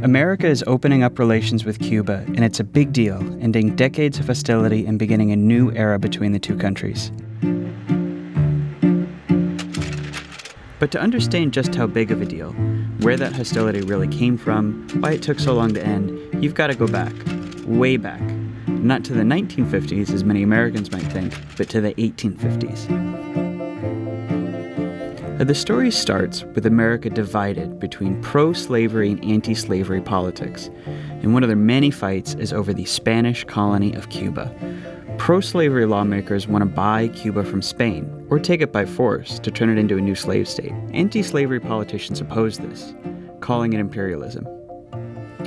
America is opening up relations with Cuba, and it's a big deal, ending decades of hostility and beginning a new era between the two countries. But to understand just how big of a deal, where that hostility really came from, why it took so long to end, you've got to go back, way back. Not to the 1950s, as many Americans might think, but to the 1850s. The story starts with America divided between pro-slavery and anti-slavery politics, and one of their many fights is over the Spanish colony of Cuba. Pro-slavery lawmakers want to buy Cuba from Spain, or take it by force to turn it into a new slave state. Anti-slavery politicians oppose this, calling it imperialism.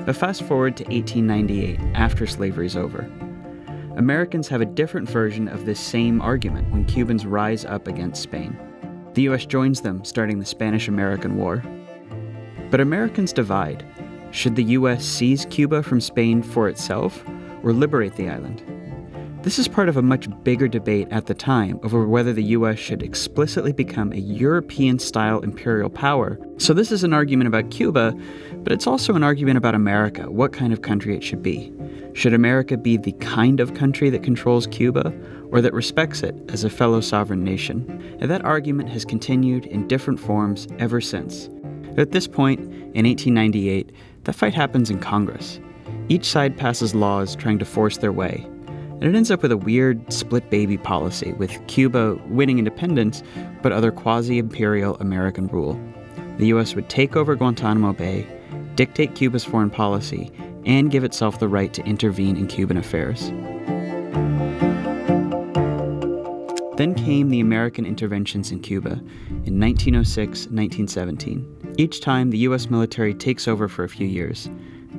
But fast forward to 1898, after slavery's over. Americans have a different version of this same argument when Cubans rise up against Spain. The U.S. joins them, starting the Spanish-American War. But Americans divide. Should the U.S. seize Cuba from Spain for itself, or liberate the island? This is part of a much bigger debate at the time over whether the U.S. should explicitly become a European-style imperial power. So this is an argument about Cuba, but it's also an argument about America, what kind of country it should be. Should America be the kind of country that controls Cuba, or that respects it as a fellow sovereign nation? And that argument has continued in different forms ever since. At this point, in 1898, that fight happens in Congress. Each side passes laws trying to force their way. And it ends up with a weird split baby policy, with Cuba winning independence, but other quasi-imperial American rule. The U.S. would take over Guantanamo Bay, dictate Cuba's foreign policy, and give itself the right to intervene in Cuban affairs. Then came the American interventions in Cuba in 1906, 1917. Each time, the U.S. military takes over for a few years,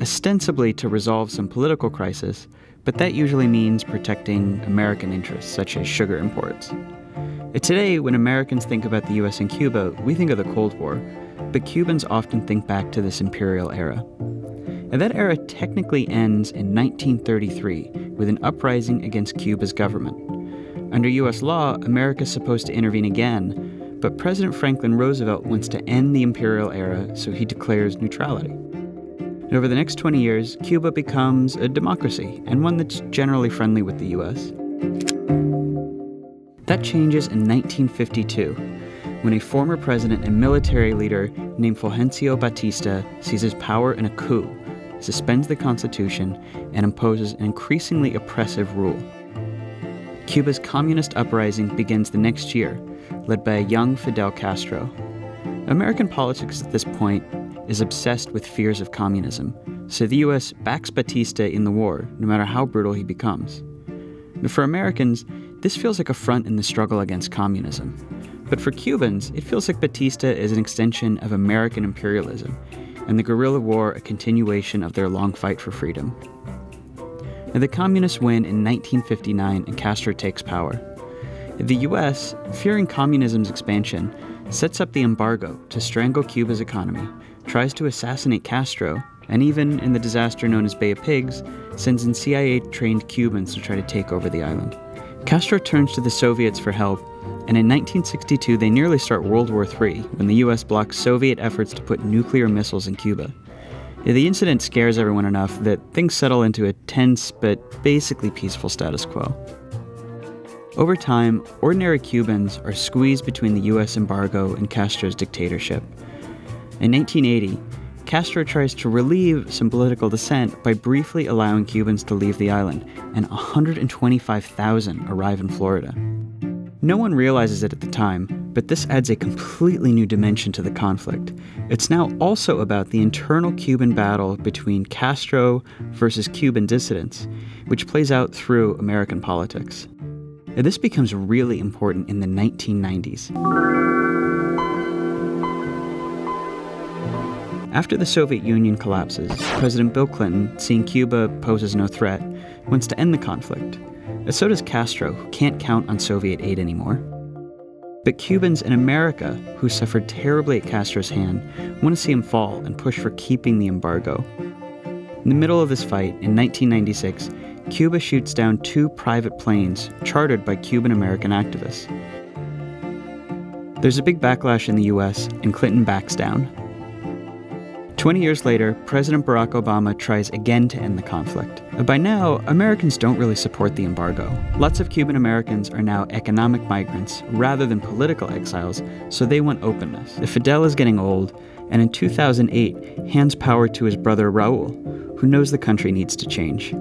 ostensibly to resolve some political crisis, but that usually means protecting American interests, such as sugar imports. Today, when Americans think about the U.S. and Cuba, we think of the Cold War, but Cubans often think back to this imperial era. And that era technically ends in 1933 with an uprising against Cuba's government. Under U.S. law, America is supposed to intervene again, but President Franklin Roosevelt wants to end the imperial era, so he declares neutrality. And over the next 20 years, Cuba becomes a democracy, and one that's generally friendly with the U.S. That changes in 1952, when a former president and military leader named Fulgencio Batista seizes power in a coup, suspends the Constitution, and imposes an increasingly oppressive rule. Cuba's communist uprising begins the next year, led by a young Fidel Castro. American politics at this point is obsessed with fears of communism, so the U.S. backs Batista in the war, no matter how brutal he becomes. But for Americans, this feels like a front in the struggle against communism. But for Cubans, it feels like Batista is an extension of American imperialism, and the guerrilla war a continuation of their long fight for freedom. And the communists win in 1959 and Castro takes power. The U.S., fearing communism's expansion, sets up the embargo to strangle Cuba's economy, tries to assassinate Castro, and even, in the disaster known as Bay of Pigs, sends in CIA-trained Cubans to try to take over the island. Castro turns to the Soviets for help, and in 1962 they nearly start World War III when the U.S. blocks Soviet efforts to put nuclear missiles in Cuba. The incident scares everyone enough that things settle into a tense but basically peaceful status quo. Over time, ordinary Cubans are squeezed between the U.S. embargo and Castro's dictatorship. In 1980, Castro tries to relieve some political dissent by briefly allowing Cubans to leave the island, and 125,000 arrive in Florida. No one realizes it at the time, but this adds a completely new dimension to the conflict. It's now also about the internal Cuban battle between Castro versus Cuban dissidents, which plays out through American politics. And this becomes really important in the 1990s. After the Soviet Union collapses, President Bill Clinton, seeing Cuba poses no threat, wants to end the conflict. And so does Castro, who can't count on Soviet aid anymore. But Cubans in America, who suffered terribly at Castro's hand, want to see him fall and push for keeping the embargo. In the middle of this fight, in 1996, Cuba shoots down 2 private planes chartered by Cuban-American activists. There's a big backlash in the US, and Clinton backs down. 20 years later, President Barack Obama tries again to end the conflict. By now, Americans don't really support the embargo. Lots of Cuban Americans are now economic migrants rather than political exiles, so they want openness. Fidel is getting old, and in 2008, hands power to his brother Raul, who knows the country needs to change.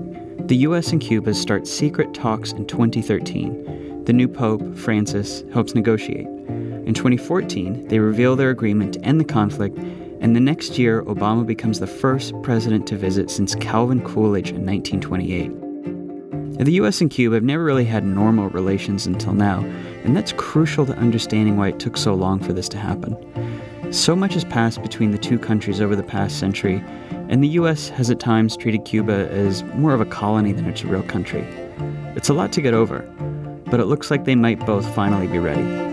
The US and Cuba start secret talks in 2013. The new Pope, Francis, helps negotiate. In 2014, they reveal their agreement to end the conflict, and the next year, Obama becomes the first president to visit since Calvin Coolidge in 1928. The US and Cuba have never really had normal relations until now, and that's crucial to understanding why it took so long for this to happen. So much has passed between the two countries over the past century, and the US has at times treated Cuba as more of a colony than it's a real country. It's a lot to get over, but it looks like they might both finally be ready.